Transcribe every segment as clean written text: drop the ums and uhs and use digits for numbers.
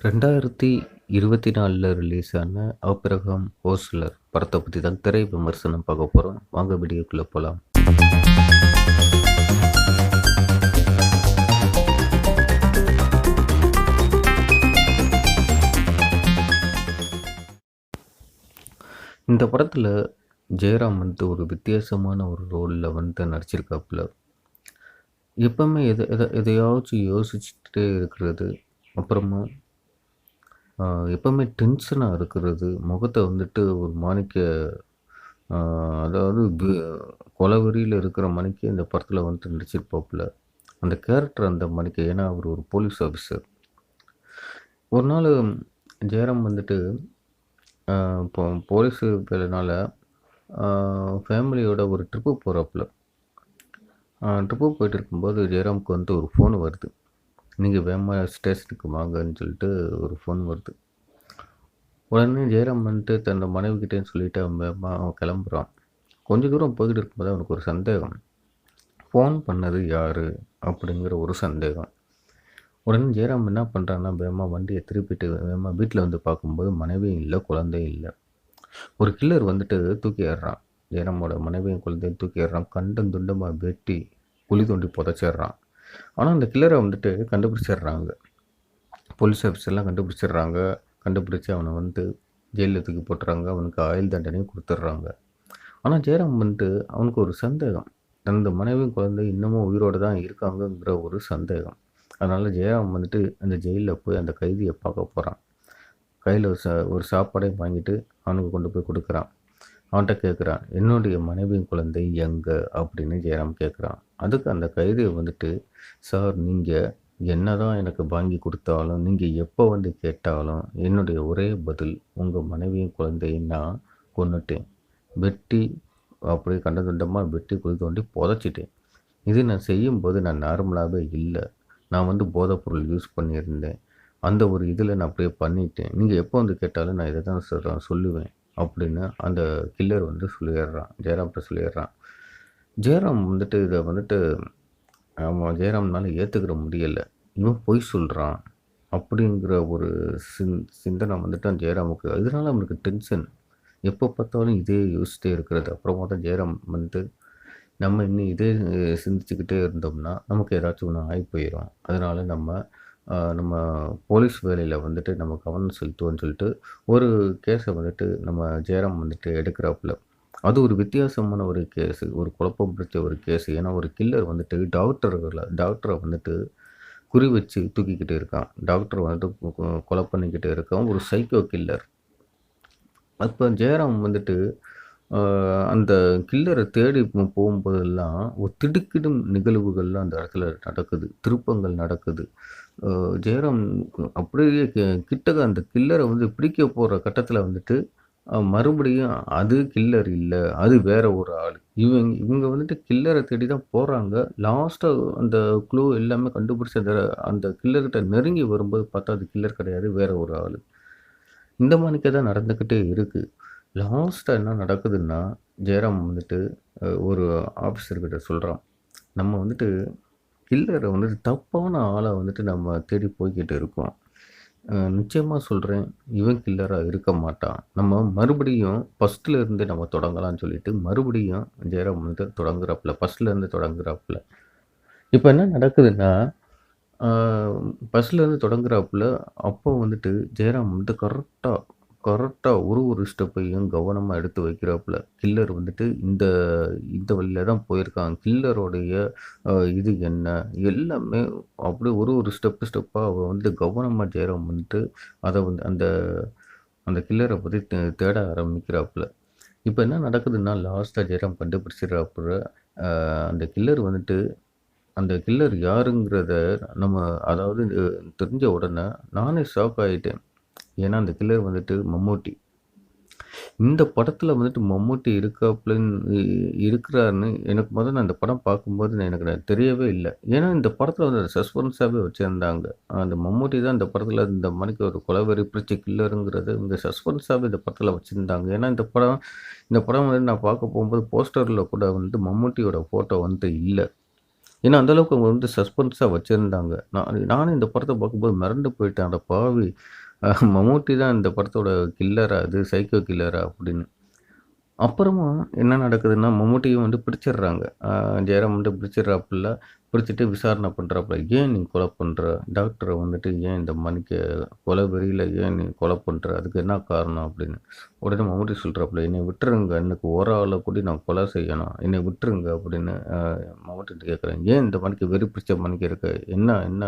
2024ல release ஆன "Abraham Ozler" படத்த பத்தி தான் திரை விமர்சனம் பார்க்க போறோம். வாங்க வீடியோக்குள்ள போலாம். இந்த படத்துல ஜெயராம் ஒரு வித்தியாசமான ஒரு ரோல்ல நடிச்சிருக்காப்புல. எப்பவுமே எதையாச்சும் யோசிச்சுட்டே இருக்கிறது. அப்புறமா எப்பவுமே டென்ஷனா இருக்கிறது. முகத்த ஒரு மாணிக்க அதாவது கொலவெறியில இருக்கிற மாணிக்கு இந்த படத்துல நடிச்சிருப்பாப்புல. அந்த கேரக்டர் அந்த மாணிக்க. ஏன்னா, அவர் ஒரு போலீஸ் ஆஃபீசர். ஒரு நாள் ஜெயராம் இப்போ போலீஸ் வேலைனால ஃபேமிலியோட ஒரு ட்ரிப்பு போகிறாப்புல. ட்ரிப்பு போயிட்டு இருக்கும்போது ஜெயராமுக்கு ஒரு ஃபோன் வருது. நீங்கள் வேகமா ஸ்டேஷனுக்கு வாங்கன்னு சொல்லிட்டு ஒரு ஃபோன் வருது. உடனே ஜெயராம் தன்னோட மனைவிக்கிட்டேன்னு சொல்லிட்டு அவன் கிளம்புறான். கொஞ்சம் தூரம் போய்கிட்டு இருக்கும்போது அவனுக்கு ஒரு சந்தேகம். ஃபோன் பண்ணது யார் அப்படிங்கிற ஒரு சந்தேகம். உடனே ஜெயராம் என்ன பண்ணுறான்னா, வேகமாக வண்டியை திருப்பிட்டு வேகமாக வீட்டில் பார்க்கும்போது மனைவியும் இல்லை, குழந்தையும் இல்லை. ஒரு கில்லர் தூக்கிடுறான். ஜெயராமோட மனைவியும் குழந்தையும் தூக்கிடுறான். கண்டம் துண்டமாக வெட்டி குழி தோண்டி புதைச்சிடுறான். ஆனால் அந்த கில்லரை கண்டுபிடிச்சிடுறாங்க. போலீஸ் ஆஃபீஸர்லாம் கண்டுபிடிச்சிடுறாங்க. கண்டுபிடிச்சி அவனை ஜெயிலில் தூக்கி போட்டுறாங்க. அவனுக்கு ஆயுள் தண்டனையும் கொடுத்துட்றாங்க. ஆனால் ஜெயராம் அவனுக்கு ஒரு சந்தேகம். தனது மனைவியும் குழந்தை இன்னமும் உயிரோடு தான் இருக்காங்கங்கிற ஒரு சந்தேகம். அதனால் ஜெயராம் அந்த ஜெயிலில் போய் அந்த கைதியை பார்க்க போகிறான். கையில் ஒரு சாப்பாடையும் வாங்கிட்டு அவனுக்கு கொண்டு போய் கொடுக்குறான். அவன்கிட்ட கேட்குறான், என்னுடைய மனைவியும் குழந்தை எங்கே அப்படின்னு ஜெயராம் கேட்குறான். அதுக்கு அந்த கைதி, சார், நீங்கள் என்ன தான் எனக்கு வாங்கி கொடுத்தாலும், நீங்கள் எப்போ கேட்டாலும் என்னுடைய ஒரே பதில், உங்கள் மனைவியும் குழந்தையும் நான் கொன்னுட்டேன். வெட்டி அப்படியே கண்ட துண்டமாக வெட்டி குழி தோண்டி புதைச்சிட்டேன். இது நான் செய்யும்போது நான் நார்மலாகவே இல்லை. நான் போதைப்பொருள் யூஸ் பண்ணியிருந்தேன். அந்த ஒரு இதில் நான் அப்படியே பண்ணிட்டேன். நீங்கள் எப்போ கேட்டாலும் நான் இதை தான் சொல்லுவேன் அப்படின்னு அந்த கில்லர் சொல்லிடுறான். ஜெயராம்கிட்ட சொல்லிடுறான். ஜெயராம் இதை அவன் ஜெயராம்னால ஏற்றுக்கிற முடியலை. இவன் பொய் சொல்கிறான் அப்படிங்கிற ஒரு சிந்தனை ஜெயராமுக்கு. இதனால் அவனுக்கு டென்ஷன். எப்போ பார்த்தாலும் இதே யோசிச்சுட்டே இருக்கிறது. அப்புறமா தான் ஜெயராம் நம்ம இன்னும் இதே சிந்திச்சுக்கிட்டே இருந்தோம்னா நமக்கு ஏதாச்சும் ஒன்று ஆகி போயிடும். அதனால் நம்ம போலீஸ் வேலையில் நம்ம கவனம் செலுத்துவோம்னு சொல்லிட்டு ஒரு கேஸை நம்ம ஜெயராம் எடுக்கிறாப்புல. அது ஒரு வித்தியாசமான ஒரு கேஸு. ஒரு குழப்பம் பிடிச்ச ஒரு கேஸு. ஏன்னா, ஒரு கில்லர் டாக்டரை குறி வச்சு தூக்கிக்கிட்டு இருக்கான். டாக்டர் கொலை பண்ணிக்கிட்டு இருக்கான். ஒரு சைக்கோ கில்லர். அப்போ ஜெயராம் அந்த கில்லரை தேடி போகும்போதெல்லாம் ஒரு திடுக்கிடும் நிகழ்வுகள்லாம் அந்த இடத்துல நடக்குது. திருப்பங்கள் நடக்குது. ஜெயராம் அப்படியே கிட்டக்க அந்த கில்லரை பிடிக்க போகிற கட்டத்தில் மறுபடியும் அது கில்லர் இல்லை, அது வேற ஒரு ஆள். இவங்க கில்லரை தேடி தான் போகிறாங்க. லாஸ்ட்டாக அந்த க்ளூ எல்லாமே கண்டுபிடிச்சி அந்த கில்லர்கிட்ட நெருங்கி வரும்போது பார்த்தா அது கில்லர் கிடையாது, வேற ஒரு ஆள். இந்த மாதிரிக்கே தான் நடந்துக்கிட்டே இருக்குது. லாஸ்ட்டாக என்ன நடக்குதுன்னா, ஜெயராம் ஒரு ஆஃபீஸர்கிட்ட சொல்கிறான், நம்ம கில்லரை தப்பான ஆளை நம்ம தேடி போய்கிட்டு இருக்கோம். நிச்சயமாக சொல்கிறேன், இவன் கில்லராக இருக்க மாட்டான். நம்ம மறுபடியும் ஃபஸ்ட்டில் இருந்து நம்ம தொடங்கலாம்னு சொல்லிட்டு மறுபடியும் ஜெயராம் தொடங்குறாப்புல. ஃபஸ்ட்லேருந்து தொடங்குறாப்புல. இப்போ என்ன நடக்குதுன்னா, ஃபஸ்ட்லேருந்து தொடங்குறாப்புல. அப்போ ஜெயராம் கரெக்டாக ஒரு ஸ்டெப்பையும் கவனமாக எடுத்து வைக்கிறாப்புல. கில்லர் இந்த இந்த வழியில தான் போயிருக்கான். கில்லருடைய இது என்ன எல்லாமே அப்படியே ஒரு ஸ்டெப்பாக கவனமாக ஜெயராம் அதை அந்த அந்த கில்லரை பற்றி தேட ஆரம்பிக்கிறாப்புல. இப்போ என்ன நடக்குதுன்னா, லாஸ்ட்டாக ஜெயராம் கண்டுபிடிச்சிடுறாப்புல. அந்த கில்லர் அந்த கில்லர் யாருங்கிறத அதாவது தெரிஞ்ச உடனே நானே ஷாக் ஆகிட்டேன். ஏன்னா, அந்த கில்லர் மம்மூட்டி. இந்த படத்தில் மம்மூட்டி இருக்கிறாருன்னு எனக்கு முதல்ல அந்த படம் பார்க்கும்போது எனக்கு தெரியவே இல்லை. ஏன்னா, இந்த படத்தில் சஸ்பென்ஸாகவே வச்சுருந்தாங்க. அந்த மம்மூட்டி தான் இந்த படத்தில் இந்த மணிக்கு ஒரு கொலவெறி பிடிச்ச கில்லருங்கிறது இந்த சஸ்பென்ஸாகவே இந்த படத்தில் வச்சுருந்தாங்க. ஏன்னா, இந்த படம் நான் பார்க்க போகும்போது போஸ்டரில் கூட மம்மூட்டியோட ஃபோட்டோ இல்லை. ஏன்னா, அந்த அளவுக்கு அவங்க வந்து சஸ்பென்ஸா வச்சிருந்தாங்க. நானும் இந்த படத்த பார்க்கும்போது மிரண்டு போயிட்டேன். அட பாவி! மம்முட்டி தான் இந்த படத்தோட கில்லரா அது? சைக்கோ கில்லரா? அப்படின்னு. அப்புறமா என்ன நடக்குதுன்னா, மம்முட்டிய வந்து பிடிச்சிடுறாங்க. ஜெயராம் வந்து பிடிச்சிடுறாப்புல. பிடிச்சிட்டு விசாரணை பண்றாப்புல. "ஏன் நீ கொலை பண்ற? டாக்டர வந்துட்டு ஏன் இந்த மாணிக்க கொலை வெறியில ஏன் நீ கொலை பண்ற? அதுக்கு என்ன காரணம்?" அப்படின்னு. உடனே மம்முட்டி சொல்றாப்புல, "என்னைய விட்டுருங்க. இன்னைக்கு ஒரு ஆள கூடி நான் கொலை செய்யணும். என்னைய விட்டுருங்க." அப்படின்னு மம்முட்டிட்ட கேட்குறேன். "ஏன் இந்த மாணிக்க வெறி பிடிச்ச மாணிக்க இருக்க? என்ன என்ன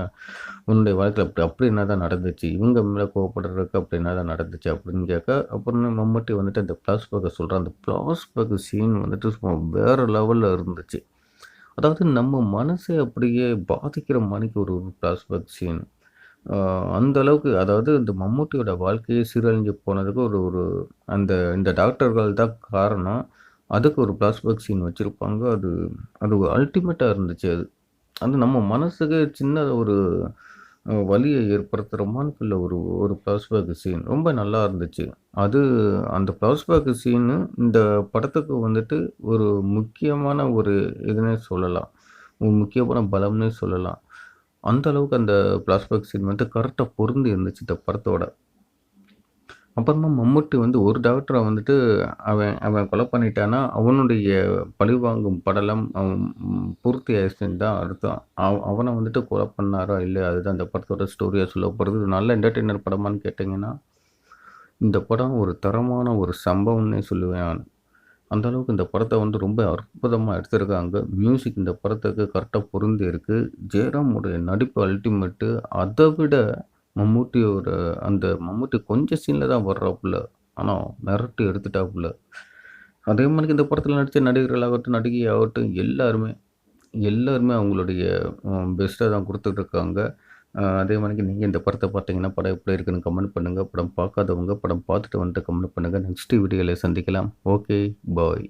உன்னுடைய வாழ்க்கையில அப்படி என்னதான் நடந்துச்சு? இவங்க மேல கோவப்படுறதுக்கு அப்படி என்னதான் நடந்துச்சு?" அப்படின்னு கேட்க, அப்புறம் மம்முட்டி வந்துட்டு அந்த ஃப்ளாஷ்பேக்க சொல்றான். அந்த ஃப்ளாஷ்பேக் சீன் வந்துட்டு சும்மா வேற லெவல்ல இருந்துச்சு. அதாவது நம்ம மனசே அப்படியே பாதிக்கிற மாணிக்கு ஒரு ஃப்ளாஷ்பேக் சீன். அ அந்த அளவுக்கு அதாவது இந்த மம்முட்டியோட வாழ்க்கையே சீரழிஞ்சு போனதுக்கு ஒரு ஒரு அந்த இந்த டாக்டர்கள் தான் காரணம். அதுக்கு ஒரு ஃப்ளாஷ்பேக் சீன் வச்சிருப்பாங்க. அது அது அல்டிமேட்டா இருந்துச்சு அது. அது நம்ம மனசுக்கு சின்ன ஒரு வலிய ஏற்படுத்துற மாரிக்குள்ள ஒரு ஒரு ஃப்ளாஷ்பேக் சீன். ரொம்ப நல்லா இருந்துச்சு. அது அந்த ஃப்ளாஷ்பேக் சீனு இந்த படத்துக்கு வந்துட்டு ஒரு முக்கியமான ஒரு இதுன்னே சொல்லலாம். ஒரு முக்கியமான பலம்னே சொல்லலாம். அந்த அளவுக்கு அந்த ஃப்ளாஷ்பேக் சீன் வந்து கரெக்ட்டா பொருந்தி இருந்துச்சு இந்த படத்தோட. அப்புறமா மம்முட்டி வந்து ஒரு டாக்டர வந்துட்டு அவன் அவன் கொலை பண்ணிட்டான்னா, அவனுடைய பழிவாங்கும் படலம் பூர்த்தி ஆயிருச்சுன்னு தான் அர்த்தம். அவன வந்துட்டு கொலை பண்ணாரா? இல்லையா? அதுதான் இந்த படத்தோட ஸ்டோரியா சொல்லப்படுது. நல்ல என்டர்டெய்னர் படமான்னு கேட்டீங்கன்னா, இந்த படம் ஒரு தரமான ஒரு சம்பவம்னே சொல்லுவேன் நானு. அந்த அளவுக்கு இந்த படத்த வந்து ரொம்ப அற்புதமா எடுத்திருக்காங்க. மியூசிக் இந்த படத்துக்கு கரெக்ட்டா பொருந்தி இருக்கு. ஜெயராமுடைய நடிப்பு அல்டிமேட்டு. அத விட மம்முட்டியோட அந்த மம்முட்டி கொஞ்சம் சீன்ல தான் வர்றாப்புல. ஆனா மிரட்டி எடுத்துட்டாப்புல. அதே மாரிக்கு இந்த படத்துல நடிச்ச நடிகர்களாகட்டும், நடிகையாகட்டும் எல்லாருமே எல்லாருமே அவங்களுடைய பெஸ்ட்டா தான் குடுத்துட்டு இருக்காங்க. அதே மாரிக்கு நீங்க இந்த படத்த பார்த்தீங்கன்னா, படம் எப்படி இருக்குன்னு கமெண்ட் பண்ணுங்க. படம் பார்க்காதவங்க படம் பார்த்துட்டு வந்துட்டு கமெண்ட் பண்ணுங்க. நெக்ஸ்ட் வீடியோல சந்திக்கலாம். ஓகே, பாய்.